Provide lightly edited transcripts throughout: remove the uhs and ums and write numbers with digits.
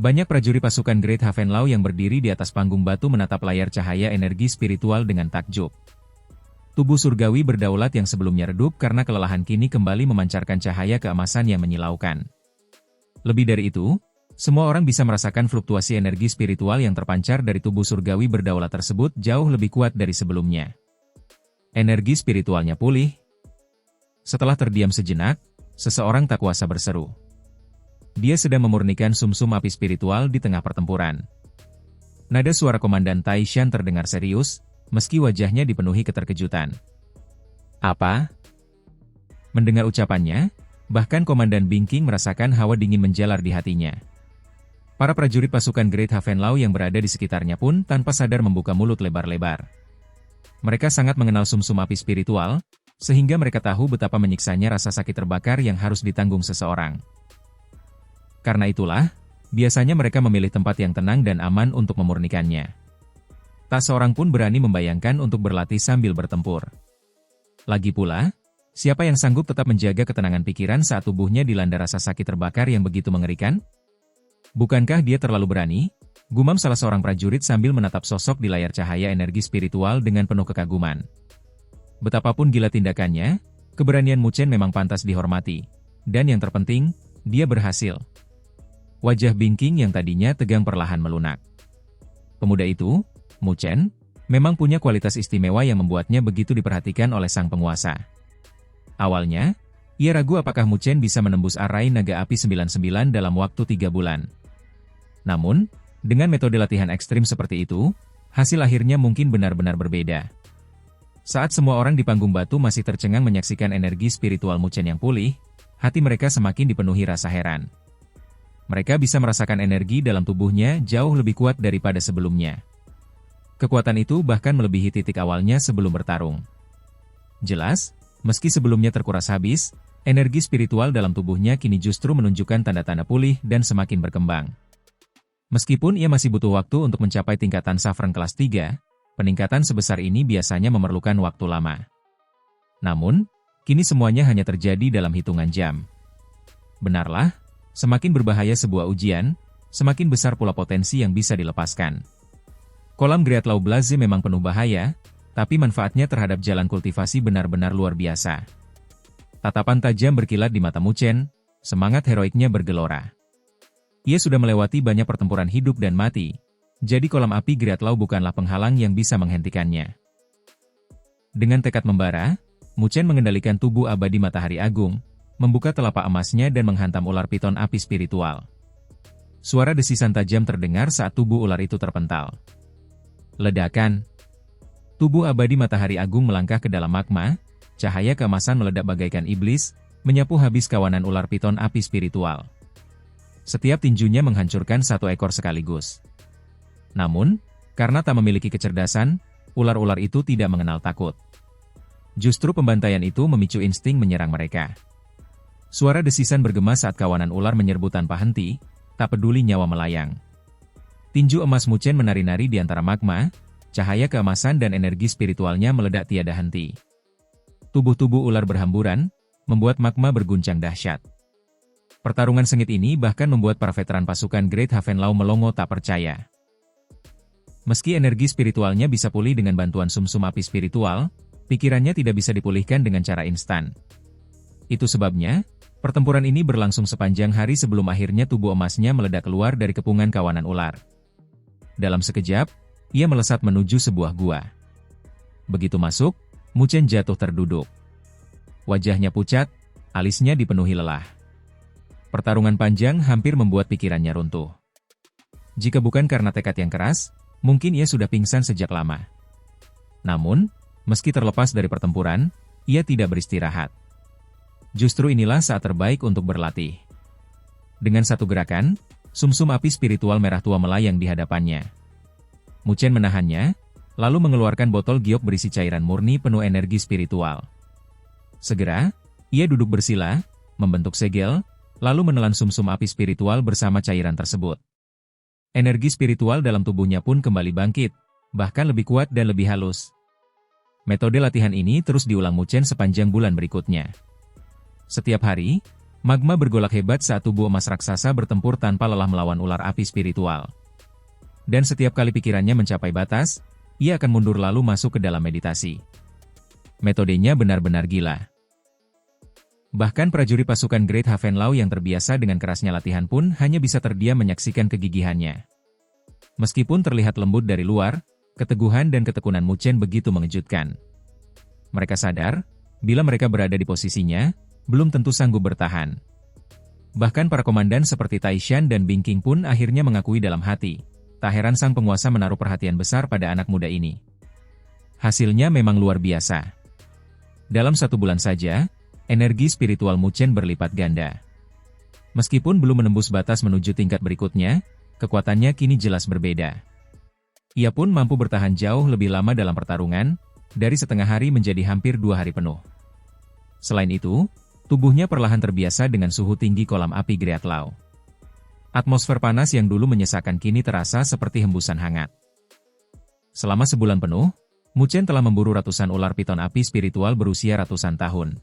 Banyak prajurit pasukan Great Havenlau yang berdiri di atas panggung batu menatap layar cahaya energi spiritual dengan takjub. Tubuh surgawi berdaulat yang sebelumnya redup karena kelelahan kini kembali memancarkan cahaya keemasan yang menyilaukan. Lebih dari itu, semua orang bisa merasakan fluktuasi energi spiritual yang terpancar dari tubuh surgawi berdaulat tersebut jauh lebih kuat dari sebelumnya. Energi spiritualnya pulih. Setelah terdiam sejenak, seseorang tak kuasa berseru. Dia sedang memurnikan sumsum api spiritual di tengah pertempuran. Nada suara Komandan Taishan terdengar serius, meski wajahnya dipenuhi keterkejutan. Apa? Mendengar ucapannya, bahkan Komandan Bingking merasakan hawa dingin menjalar di hatinya. Para prajurit pasukan Great Havenlau yang berada di sekitarnya pun tanpa sadar membuka mulut lebar-lebar. Mereka sangat mengenal sumsum api spiritual, sehingga mereka tahu betapa menyiksanya rasa sakit terbakar yang harus ditanggung seseorang. Karena itulah, biasanya mereka memilih tempat yang tenang dan aman untuk memurnikannya. Tak seorang pun berani membayangkan untuk berlatih sambil bertempur. Lagi pula, siapa yang sanggup tetap menjaga ketenangan pikiran saat tubuhnya dilanda rasa sakit terbakar yang begitu mengerikan? Bukankah dia terlalu berani? Gumam salah seorang prajurit sambil menatap sosok di layar cahaya energi spiritual dengan penuh kekaguman. Betapapun gila tindakannya, keberanian Mu Chen memang pantas dihormati. Dan yang terpenting, dia berhasil. Wajah Bingking yang tadinya tegang perlahan melunak. Pemuda itu, Mu Chen, memang punya kualitas istimewa yang membuatnya begitu diperhatikan oleh sang penguasa. Awalnya, ia ragu apakah Mu Chen bisa menembus arai naga api 99 dalam waktu 3 bulan. Namun, dengan metode latihan ekstrim seperti itu, hasil akhirnya mungkin benar-benar berbeda. Saat semua orang di panggung batu masih tercengang menyaksikan energi spiritual Mu Chen yang pulih, hati mereka semakin dipenuhi rasa heran. Mereka bisa merasakan energi dalam tubuhnya jauh lebih kuat daripada sebelumnya. Kekuatan itu bahkan melebihi titik awalnya sebelum bertarung. Jelas, meski sebelumnya terkuras habis, energi spiritual dalam tubuhnya kini justru menunjukkan tanda-tanda pulih dan semakin berkembang. Meskipun ia masih butuh waktu untuk mencapai tingkatan Saffron kelas 3, peningkatan sebesar ini biasanya memerlukan waktu lama. Namun, kini semuanya hanya terjadi dalam hitungan jam. Benarlah, semakin berbahaya sebuah ujian, semakin besar pula potensi yang bisa dilepaskan. Kolam Great Lao Blaze memang penuh bahaya, tapi manfaatnya terhadap jalan kultivasi benar-benar luar biasa. Tatapan tajam berkilat di mata Mu Chen, semangat heroiknya bergelora. Ia sudah melewati banyak pertempuran hidup dan mati, jadi kolam api Great Lao bukanlah penghalang yang bisa menghentikannya. Dengan tekad membara, Mu Chen mengendalikan tubuh abadi matahari agung, membuka telapak emasnya dan menghantam ular piton api spiritual. Suara desisan tajam terdengar saat tubuh ular itu terpental. Ledakan. Tubuh abadi matahari agung melangkah ke dalam magma, cahaya keemasan meledak bagaikan iblis, menyapu habis kawanan ular piton api spiritual. Setiap tinjunya menghancurkan satu ekor sekaligus. Namun, karena tak memiliki kecerdasan, ular-ular itu tidak mengenal takut. Justru pembantaian itu memicu insting menyerang mereka. Suara desisan bergema saat kawanan ular menyerbu tanpa henti, tak peduli nyawa melayang. Tinju emas Mu Chen menari-nari di antara magma, cahaya keemasan dan energi spiritualnya meledak tiada henti. Tubuh-tubuh ular berhamburan, membuat magma berguncang dahsyat. Pertarungan sengit ini bahkan membuat para veteran pasukan Great Havenlau melongo tak percaya. Meski energi spiritualnya bisa pulih dengan bantuan sumsum api spiritual, pikirannya tidak bisa dipulihkan dengan cara instan. Itu sebabnya, pertempuran ini berlangsung sepanjang hari sebelum akhirnya tubuh emasnya meledak keluar dari kepungan kawanan ular. Dalam sekejap, ia melesat menuju sebuah gua. Begitu masuk, Mu Chen jatuh terduduk. Wajahnya pucat, alisnya dipenuhi lelah. Pertarungan panjang hampir membuat pikirannya runtuh. Jika bukan karena tekad yang keras, mungkin ia sudah pingsan sejak lama. Namun, meski terlepas dari pertempuran, ia tidak beristirahat. Justru inilah saat terbaik untuk berlatih. Dengan satu gerakan, sumsum api spiritual merah tua melayang di hadapannya. Mu Chen menahannya, lalu mengeluarkan botol giok berisi cairan murni penuh energi spiritual. Segera, ia duduk bersila, membentuk segel, lalu menelan sumsum api spiritual bersama cairan tersebut. Energi spiritual dalam tubuhnya pun kembali bangkit, bahkan lebih kuat dan lebih halus. Metode latihan ini terus diulang Mu Chen sepanjang bulan berikutnya. Setiap hari, Magma bergolak hebat saat tubuh emas raksasa bertempur tanpa lelah melawan ular api spiritual. Dan setiap kali pikirannya mencapai batas, ia akan mundur lalu masuk ke dalam meditasi. Metodenya benar-benar gila. Bahkan prajurit pasukan Great Havenlau yang terbiasa dengan kerasnya latihan pun hanya bisa terdiam menyaksikan kegigihannya. Meskipun terlihat lembut dari luar, keteguhan dan ketekunan Mu Chen begitu mengejutkan. Mereka sadar, bila mereka berada di posisinya, belum tentu sanggup bertahan. Bahkan para komandan seperti Taishan dan Bingking pun akhirnya mengakui dalam hati, tak heran sang penguasa menaruh perhatian besar pada anak muda ini. Hasilnya memang luar biasa. Dalam 1 bulan saja, energi spiritual Mu Chen berlipat ganda. Meskipun belum menembus batas menuju tingkat berikutnya, kekuatannya kini jelas berbeda. Ia pun mampu bertahan jauh lebih lama dalam pertarungan, dari setengah hari menjadi hampir 2 hari penuh. Selain itu, tubuhnya perlahan terbiasa dengan suhu tinggi kolam api Greatlau. Atmosfer panas yang dulu menyesakan kini terasa seperti hembusan hangat. Selama sebulan penuh, Mu Chen telah memburu ratusan ular piton api spiritual berusia ratusan tahun.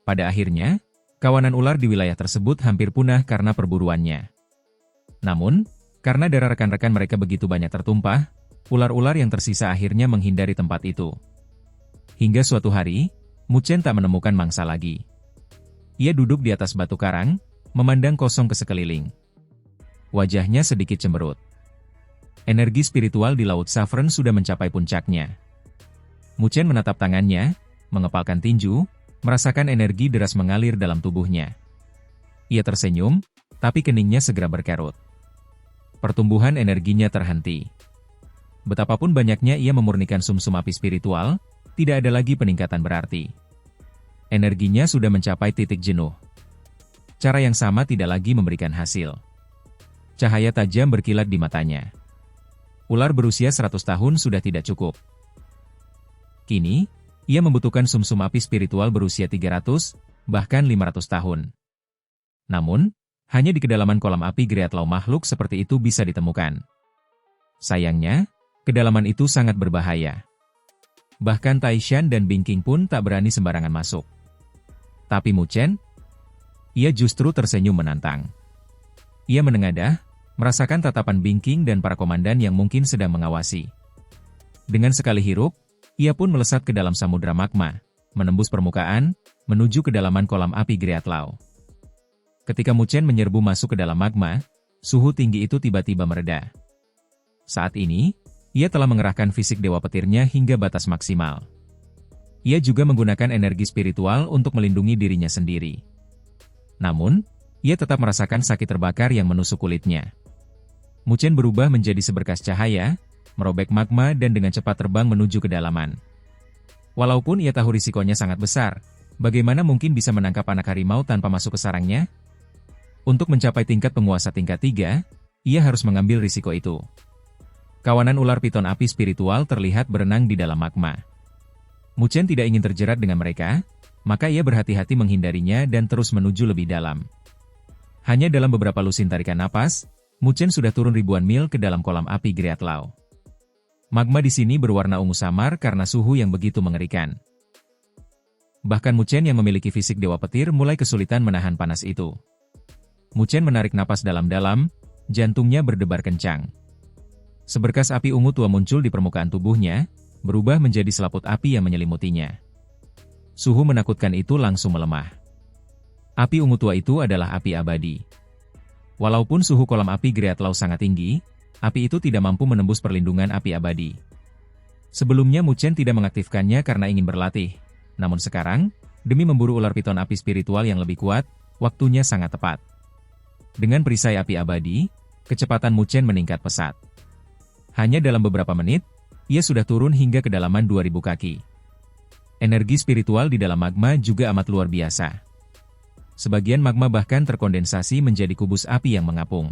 Pada akhirnya, kawanan ular di wilayah tersebut hampir punah karena perburuannya. Namun, karena darah rekan-rekan mereka begitu banyak tertumpah, ular-ular yang tersisa akhirnya menghindari tempat itu. Hingga suatu hari, Mu Chen tak menemukan mangsa lagi. Ia duduk di atas batu karang, memandang kosong ke sekeliling. Wajahnya sedikit cemberut. Energi spiritual di Laut Saffron sudah mencapai puncaknya. Mu Chen menatap tangannya, mengepalkan tinju, merasakan energi deras mengalir dalam tubuhnya. Ia tersenyum, tapi keningnya segera berkerut. Pertumbuhan energinya terhenti. Betapapun banyaknya ia memurnikan sumsum api spiritual, tidak ada lagi peningkatan berarti. Energinya sudah mencapai titik jenuh. Cara yang sama tidak lagi memberikan hasil. Cahaya tajam berkilat di matanya. Ular berusia 100 tahun sudah tidak cukup. Kini, ia membutuhkan sumsum api spiritual berusia 300, bahkan 500 tahun. Namun, hanya di kedalaman kolam api Greatlau makhluk seperti itu bisa ditemukan. Sayangnya, kedalaman itu sangat berbahaya. Bahkan Taishan dan Bingking pun tak berani sembarangan masuk. Tapi Mu Chen, ia justru tersenyum menantang. Ia menengadah, merasakan tatapan Bingking dan para komandan yang mungkin sedang mengawasi. Dengan sekali hirup, ia pun melesat ke dalam samudera magma, menembus permukaan, menuju kedalaman kolam api Greatlau. Ketika Mu Chen menyerbu masuk ke dalam magma, suhu tinggi itu tiba-tiba mereda. Saat ini, ia telah mengerahkan fisik Dewa Petirnya hingga batas maksimal. Ia juga menggunakan energi spiritual untuk melindungi dirinya sendiri. Namun, ia tetap merasakan sakit terbakar yang menusuk kulitnya. Mu Chen berubah menjadi seberkas cahaya, merobek magma dan dengan cepat terbang menuju kedalaman. Walaupun ia tahu risikonya sangat besar, bagaimana mungkin bisa menangkap anak harimau tanpa masuk ke sarangnya? Untuk mencapai tingkat penguasa tingkat 3, ia harus mengambil risiko itu. Kawanan ular piton api spiritual terlihat berenang di dalam magma. Mu Chen tidak ingin terjerat dengan mereka, maka ia berhati-hati menghindarinya dan terus menuju lebih dalam. Hanya dalam beberapa lusin tarikan napas, Mu Chen sudah turun ribuan mil ke dalam kolam api Greatlau. Magma di sini berwarna ungu samar karena suhu yang begitu mengerikan. Bahkan Mu Chen yang memiliki fisik Dewa Petir mulai kesulitan menahan panas itu. Mu Chen menarik napas dalam-dalam, jantungnya berdebar kencang. Seberkas api ungu tua muncul di permukaan tubuhnya, berubah menjadi selaput api yang menyelimutinya. Suhu menakutkan itu langsung melemah. Api ungu tua itu adalah api abadi. Walaupun suhu kolam api Greatlau sangat tinggi, api itu tidak mampu menembus perlindungan api abadi. Sebelumnya Mu Chen tidak mengaktifkannya karena ingin berlatih, namun sekarang, demi memburu ular piton api spiritual yang lebih kuat, waktunya sangat tepat. Dengan perisai api abadi, kecepatan Mu Chen meningkat pesat. Hanya dalam beberapa menit, ia sudah turun hingga kedalaman 2000 kaki. Energi spiritual di dalam magma juga amat luar biasa. Sebagian magma bahkan terkondensasi menjadi kubus api yang mengapung.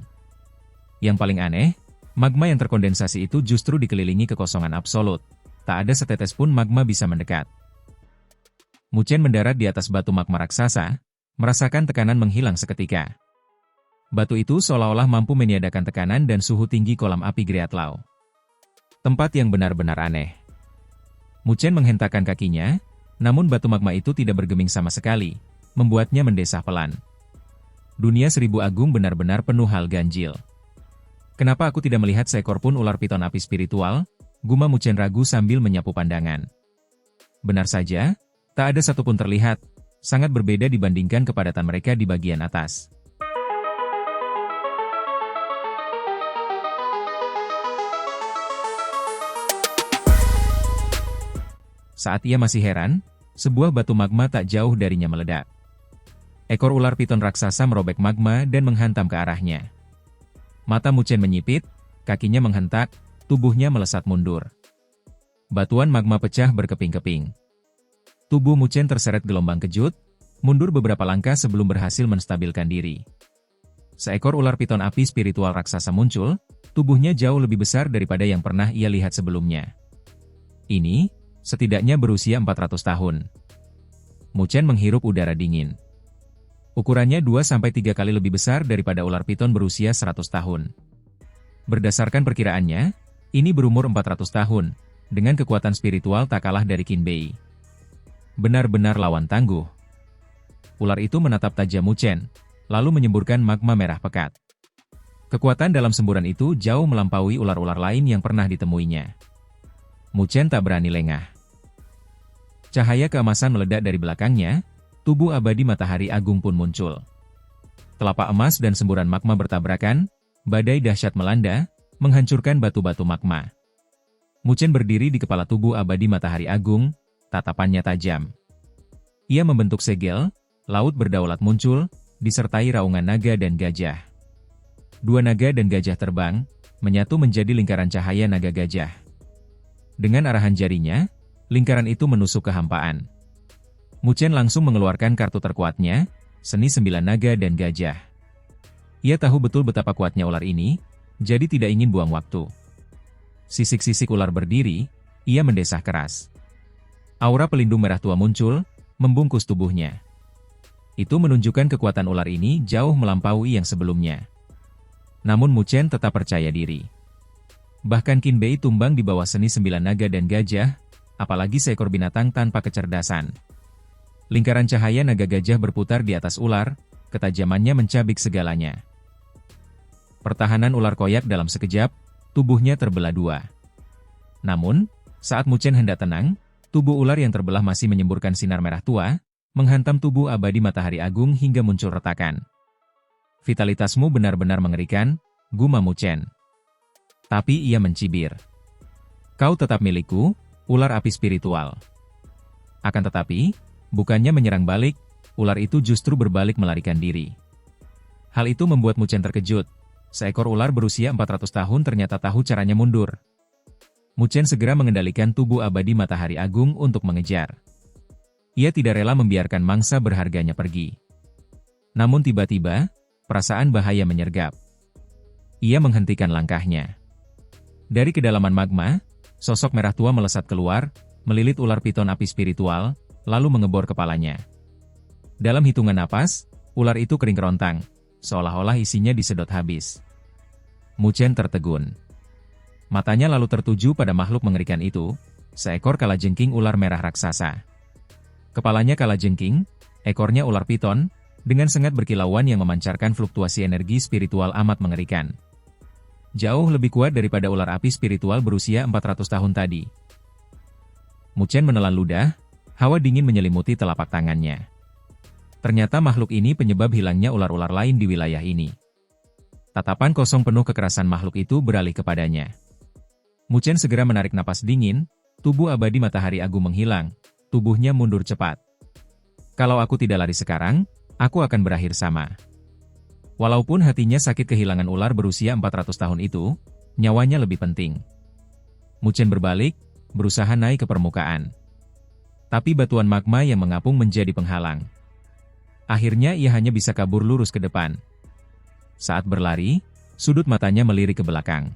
Yang paling aneh, magma yang terkondensasi itu justru dikelilingi kekosongan absolut. Tak ada setetes pun magma bisa mendekat. Mu Chen mendarat di atas batu magma raksasa, merasakan tekanan menghilang seketika. Batu itu seolah-olah mampu meniadakan tekanan dan suhu tinggi kolam api Greatlau. Tempat yang benar-benar aneh. Mu Chen menghentakkan kakinya, namun batu magma itu tidak bergeming sama sekali, membuatnya mendesah pelan. Dunia Seribu Agung benar-benar penuh hal ganjil. Kenapa aku tidak melihat seekor pun ular piton api spiritual? Gumam Muchen ragu sambil menyapu pandangan. Benar saja, tak ada satupun terlihat, sangat berbeda dibandingkan kepadatan mereka di bagian atas. Saat ia masih heran, sebuah batu magma tak jauh darinya meledak. Ekor ular piton raksasa merobek magma dan menghantam ke arahnya. Mata Muchen menyipit, kakinya menghentak, tubuhnya melesat mundur. Batuan magma pecah berkeping-keping. Tubuh Muchen terseret gelombang kejut, mundur beberapa langkah sebelum berhasil menstabilkan diri. Seekor ular piton api spiritual raksasa muncul, tubuhnya jauh lebih besar daripada yang pernah ia lihat sebelumnya. Ini, setidaknya berusia 400 tahun. Muchen menghirup udara dingin. Ukurannya 2-3 kali lebih besar daripada ular piton berusia 100 tahun. Berdasarkan perkiraannya, ini berumur 400 tahun, dengan kekuatan spiritual tak kalah dari Qin Bei. Benar-benar lawan tangguh. Ular itu menatap tajam Muchen, lalu menyemburkan magma merah pekat. Kekuatan dalam semburan itu jauh melampaui ular-ular lain yang pernah ditemuinya. Muchen tak berani lengah. Cahaya keemasan meledak dari belakangnya, tubuh abadi matahari agung pun muncul. Telapak emas dan semburan magma bertabrakan, badai dahsyat melanda, menghancurkan batu-batu magma. Muchen berdiri di kepala tubuh abadi matahari agung, tatapannya tajam. Ia membentuk segel, laut berdaulat muncul, disertai raungan naga dan gajah. Dua naga dan gajah terbang, menyatu menjadi lingkaran cahaya naga gajah. Dengan arahan jarinya, lingkaran itu menusuk kehampaan. Muchen langsung mengeluarkan kartu terkuatnya, Seni 9 Naga dan Gajah. Ia tahu betul betapa kuatnya ular ini, jadi tidak ingin buang waktu. Sisik-sisik ular berdiri, ia mendesah keras. Aura pelindung merah tua muncul, membungkus tubuhnya. Itu menunjukkan kekuatan ular ini jauh melampaui yang sebelumnya. Namun Muchen tetap percaya diri. Bahkan Qin Bei tumbang di bawah Seni 9 Naga dan Gajah, apalagi seekor binatang tanpa kecerdasan. Lingkaran cahaya naga gajah berputar di atas ular, ketajamannya mencabik segalanya. Pertahanan ular koyak dalam sekejap, tubuhnya terbelah dua. Namun, saat Muchen hendak tenang, tubuh ular yang terbelah masih menyemburkan sinar merah tua, menghantam tubuh abadi matahari agung hingga muncul retakan. Vitalitasmu benar-benar mengerikan, gumam Muchen. Tapi ia mencibir. Kau tetap milikku, ular api spiritual. Akan tetapi, bukannya menyerang balik, ular itu justru berbalik melarikan diri. Hal itu membuat Muchen terkejut. Seekor ular berusia 400 tahun ternyata tahu caranya mundur. Muchen segera mengendalikan tubuh abadi matahari agung untuk mengejar. Ia tidak rela membiarkan mangsa berharganya pergi. Namun tiba-tiba, perasaan bahaya menyergap. Ia menghentikan langkahnya. Dari kedalaman magma, sosok merah tua melesat keluar, melilit ular piton api spiritual, lalu mengebor kepalanya. Dalam hitungan napas, ular itu kering kerontang, seolah-olah isinya disedot habis. Muchen tertegun. Matanya lalu tertuju pada makhluk mengerikan itu, seekor kalajengking ular merah raksasa. Kepalanya kalajengking, ekornya ular piton, dengan sengat berkilauan yang memancarkan fluktuasi energi spiritual amat mengerikan. Jauh lebih kuat daripada ular api spiritual berusia 400 tahun tadi. Muchen menelan ludah, hawa dingin menyelimuti telapak tangannya. Ternyata makhluk ini penyebab hilangnya ular-ular lain di wilayah ini. Tatapan kosong penuh kekerasan makhluk itu beralih kepadanya. Muchen segera menarik napas dingin, tubuh abadi matahari agung menghilang, tubuhnya mundur cepat. Kalau aku tidak lari sekarang, aku akan berakhir sama. Walaupun hatinya sakit kehilangan ular berusia 400 tahun itu, nyawanya lebih penting. Muchen berbalik, berusaha naik ke permukaan. Tapi batuan magma yang mengapung menjadi penghalang. Akhirnya ia hanya bisa kabur lurus ke depan. Saat berlari, sudut matanya melirik ke belakang.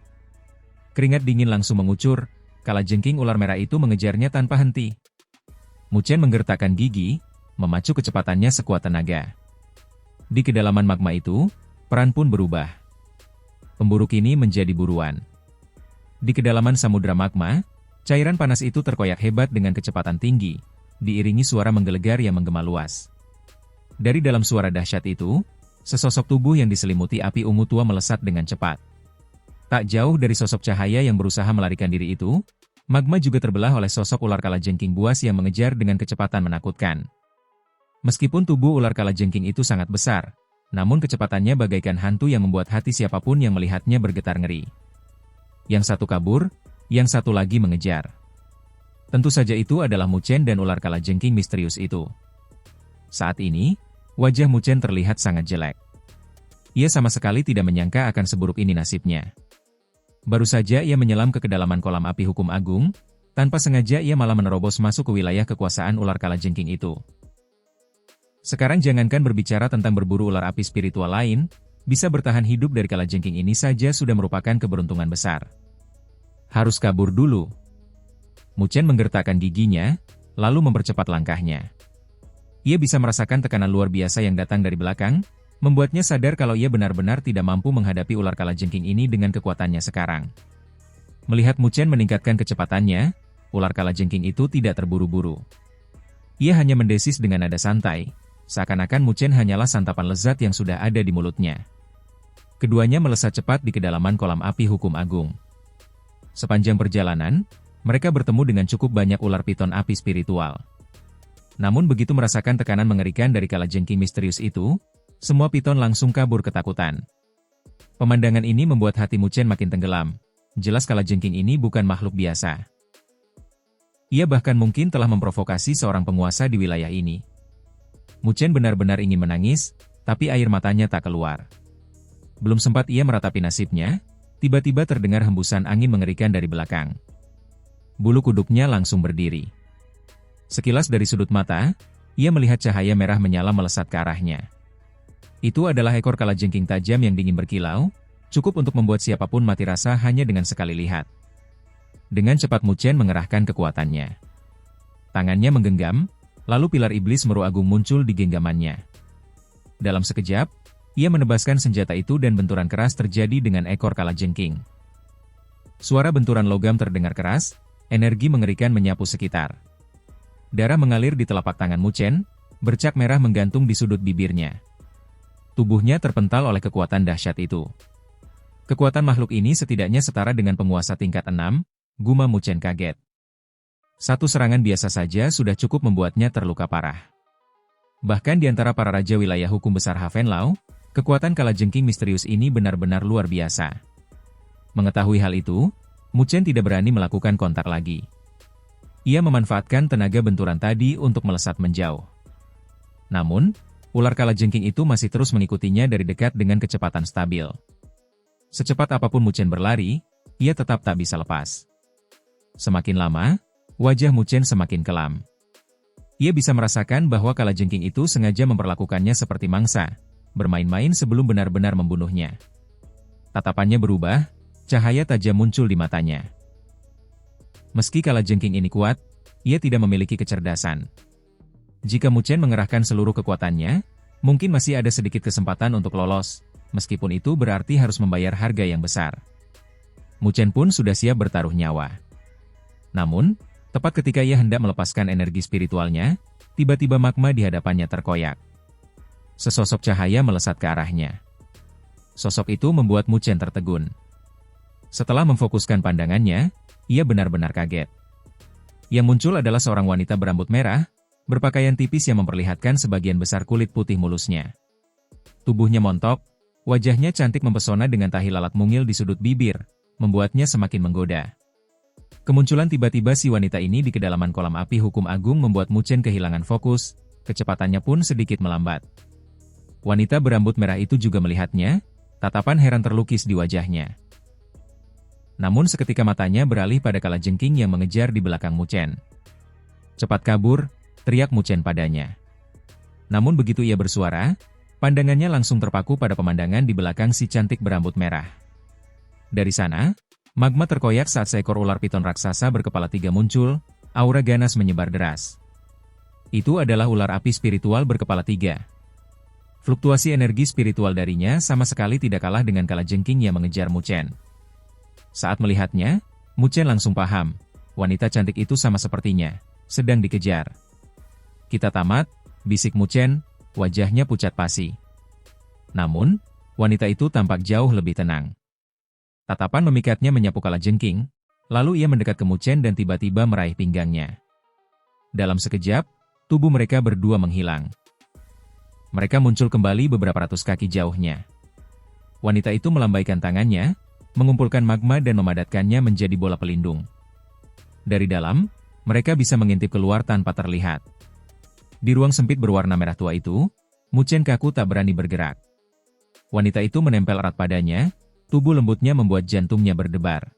Keringat dingin langsung mengucur, kalajengking ular merah itu mengejarnya tanpa henti. Muchen menggertakkan gigi, memacu kecepatannya sekuat tenaga. Di kedalaman magma itu, peran pun berubah. Pemburu kini menjadi buruan. Di kedalaman samudra magma, cairan panas itu terkoyak hebat dengan kecepatan tinggi, diiringi suara menggelegar yang menggema luas. Dari dalam suara dahsyat itu, Sesosok tubuh yang diselimuti api ungu tua melesat dengan cepat. Tak jauh dari sosok cahaya yang berusaha melarikan diri itu, magma juga terbelah oleh sosok ular kalajengking buas yang mengejar dengan kecepatan menakutkan. Meskipun tubuh ular kalajengking itu sangat besar, namun kecepatannya bagaikan hantu yang membuat hati siapapun yang melihatnya bergetar ngeri. Yang satu kabur, yang satu lagi mengejar. Tentu saja itu adalah Muchen dan ular kalajengking misterius itu. Saat ini, wajah Muchen terlihat sangat jelek. Ia sama sekali tidak menyangka akan seburuk ini nasibnya. Baru saja ia menyelam ke kedalaman kolam api hukum agung, tanpa sengaja ia malah menerobos masuk ke wilayah kekuasaan ular kalajengking itu. Sekarang jangankan berbicara tentang berburu ular api spiritual lain, bisa bertahan hidup dari kalajengking ini saja sudah merupakan keberuntungan besar. Harus kabur dulu. Muchen menggertakkan giginya, lalu mempercepat langkahnya. Ia bisa merasakan tekanan luar biasa yang datang dari belakang, membuatnya sadar kalau ia benar-benar tidak mampu menghadapi ular kalajengking ini dengan kekuatannya sekarang. Melihat Muchen meningkatkan kecepatannya, ular kalajengking itu tidak terburu-buru. Ia hanya mendesis dengan nada santai, seakan-akan Muchen hanyalah santapan lezat yang sudah ada di mulutnya. Keduanya melesat cepat di kedalaman kolam api hukum agung. Sepanjang perjalanan, mereka bertemu dengan cukup banyak ular piton api spiritual. Namun begitu merasakan tekanan mengerikan dari kalajengking misterius itu, semua piton langsung kabur ketakutan. Pemandangan ini membuat hati Muchen makin tenggelam. Jelas kalajengking ini bukan makhluk biasa. Ia bahkan mungkin telah memprovokasi seorang penguasa di wilayah ini. Muchen benar-benar ingin menangis, tapi air matanya tak keluar. Belum sempat ia meratapi nasibnya, tiba-tiba terdengar hembusan angin mengerikan dari belakang. Bulu kuduknya langsung berdiri. Sekilas dari sudut mata, ia melihat cahaya merah menyala melesat ke arahnya. Itu adalah ekor kalajengking tajam yang dingin berkilau, cukup untuk membuat siapapun mati rasa hanya dengan sekali lihat. Dengan cepat Muchen mengerahkan kekuatannya. Tangannya menggenggam, lalu pilar iblis meru agung muncul di genggamannya. Dalam sekejap, ia menebaskan senjata itu dan benturan keras terjadi dengan ekor kalajengking. Suara benturan logam terdengar keras, energi mengerikan menyapu sekitar. Darah mengalir di telapak tangan Muchen, bercak merah menggantung di sudut bibirnya. Tubuhnya terpental oleh kekuatan dahsyat itu. Kekuatan makhluk ini setidaknya setara dengan penguasa tingkat 6, gumam Muchen kaget. Satu serangan biasa saja sudah cukup membuatnya terluka parah. Bahkan di antara para raja wilayah hukum besar Havenlau, kekuatan kalajengking misterius ini benar-benar luar biasa. Mengetahui hal itu, Muchen tidak berani melakukan kontak lagi. Ia memanfaatkan tenaga benturan tadi untuk melesat menjauh. Namun, ular kalajengking itu masih terus mengikutinya dari dekat dengan kecepatan stabil. Secepat apapun Muchen berlari, ia tetap tak bisa lepas. Semakin lama, wajah Muchen semakin kelam. Ia bisa merasakan bahwa kalajengking itu sengaja memperlakukannya seperti mangsa, bermain-main sebelum benar-benar membunuhnya. Tatapannya berubah, cahaya tajam muncul di matanya. Meski kalajengking ini kuat, ia tidak memiliki kecerdasan. Jika Muchen mengerahkan seluruh kekuatannya, mungkin masih ada sedikit kesempatan untuk lolos, meskipun itu berarti harus membayar harga yang besar. Muchen pun sudah siap bertaruh nyawa. Namun, tepat ketika ia hendak melepaskan energi spiritualnya, tiba-tiba magma di hadapannya terkoyak. Sesosok cahaya melesat ke arahnya. Sosok itu membuat Muchen tertegun. Setelah memfokuskan pandangannya, ia benar-benar kaget. Yang muncul adalah seorang wanita berambut merah, berpakaian tipis yang memperlihatkan sebagian besar kulit putih mulusnya. Tubuhnya montok, wajahnya cantik mempesona dengan tahi lalat mungil di sudut bibir, membuatnya semakin menggoda. Kemunculan tiba-tiba si wanita ini di kedalaman kolam api hukum agung membuat Muchen kehilangan fokus, kecepatannya pun sedikit melambat. Wanita berambut merah itu juga melihatnya, tatapan heran terlukis di wajahnya. Namun seketika matanya beralih pada kalajengking yang mengejar di belakang Muchen. "Cepat kabur," teriak Muchen padanya. Namun begitu ia bersuara, pandangannya langsung terpaku pada pemandangan di belakang si cantik berambut merah. Dari sana, magma terkoyak saat seekor ular piton raksasa berkepala 3 muncul, aura ganas menyebar deras. Itu adalah ular api spiritual berkepala 3. Fluktuasi energi spiritual darinya sama sekali tidak kalah dengan kalajengking yang mengejar Muchen. Saat melihatnya, Muchen langsung paham, wanita cantik itu sama sepertinya, sedang dikejar. "Kita tamat," bisik Muchen, wajahnya pucat pasi. Namun, wanita itu tampak jauh lebih tenang. Tatapan memikatnya menyapu kalajengking, lalu ia mendekat ke Mu Chen dan tiba-tiba meraih pinggangnya. Dalam sekejap, tubuh mereka berdua menghilang. Mereka muncul kembali beberapa ratus kaki jauhnya. Wanita itu melambaikan tangannya, mengumpulkan magma dan memadatkannya menjadi bola pelindung. Dari dalam, mereka bisa mengintip keluar tanpa terlihat. Di ruang sempit berwarna merah tua itu, Mu Chen kaku tak berani bergerak. Wanita itu menempel erat padanya, tubuh lembutnya membuat jantungnya berdebar.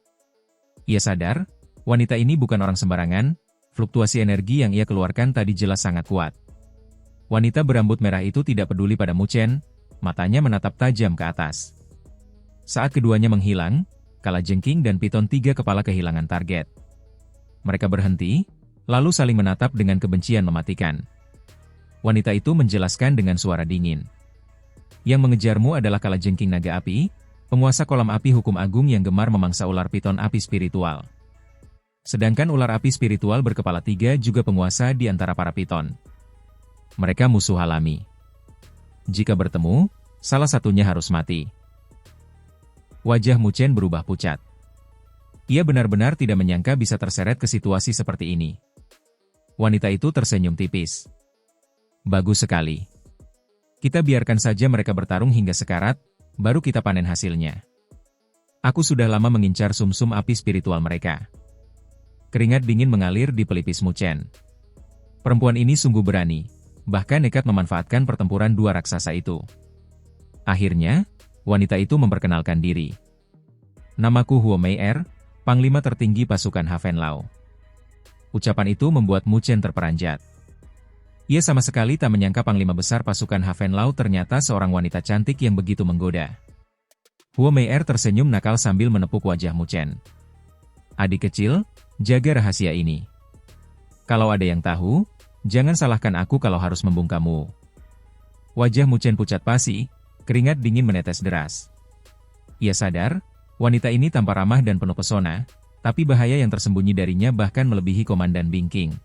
Ia sadar, wanita ini bukan orang sembarangan, fluktuasi energi yang ia keluarkan tadi jelas sangat kuat. Wanita berambut merah itu tidak peduli pada Mu Chen, matanya menatap tajam ke atas. Saat keduanya menghilang, kalajengking dan piton 3 kepala kehilangan target. Mereka berhenti, lalu saling menatap dengan kebencian mematikan. Wanita itu menjelaskan dengan suara dingin. Yang mengejarmu adalah kalajengking naga api, penguasa kolam api hukum agung yang gemar memangsa ular piton api spiritual. Sedangkan ular api spiritual berkepala 3 juga penguasa di antara para piton. Mereka musuh alami. Jika bertemu, salah satunya harus mati. Wajah Mu Chen berubah pucat. Ia benar-benar tidak menyangka bisa terseret ke situasi seperti ini. Wanita itu tersenyum tipis. Bagus sekali. Kita biarkan saja mereka bertarung hingga sekarat, baru kita panen hasilnya. Aku sudah lama mengincar sumsum api spiritual mereka. Keringat dingin mengalir di pelipis Mu Chen. Perempuan ini sungguh berani, bahkan nekat memanfaatkan pertempuran dua raksasa itu. Akhirnya, wanita itu memperkenalkan diri. Namaku Huo Mei Er, Panglima tertinggi pasukan Haven Lao. Ucapan itu membuat Mu Chen terperanjat. Ia sama sekali tak menyangka Panglima besar pasukan Haven Lao ternyata seorang wanita cantik yang begitu menggoda. Huo Mei Er tersenyum nakal sambil menepuk wajah Mu Chen. Adik kecil, jaga rahasia ini. Kalau ada yang tahu, jangan salahkan aku kalau harus membungkamu. Wajah Mu Chen pucat pasi, keringat dingin menetes deras. Ia sadar, wanita ini tampak ramah dan penuh pesona, tapi bahaya yang tersembunyi darinya bahkan melebihi Komandan Bingking.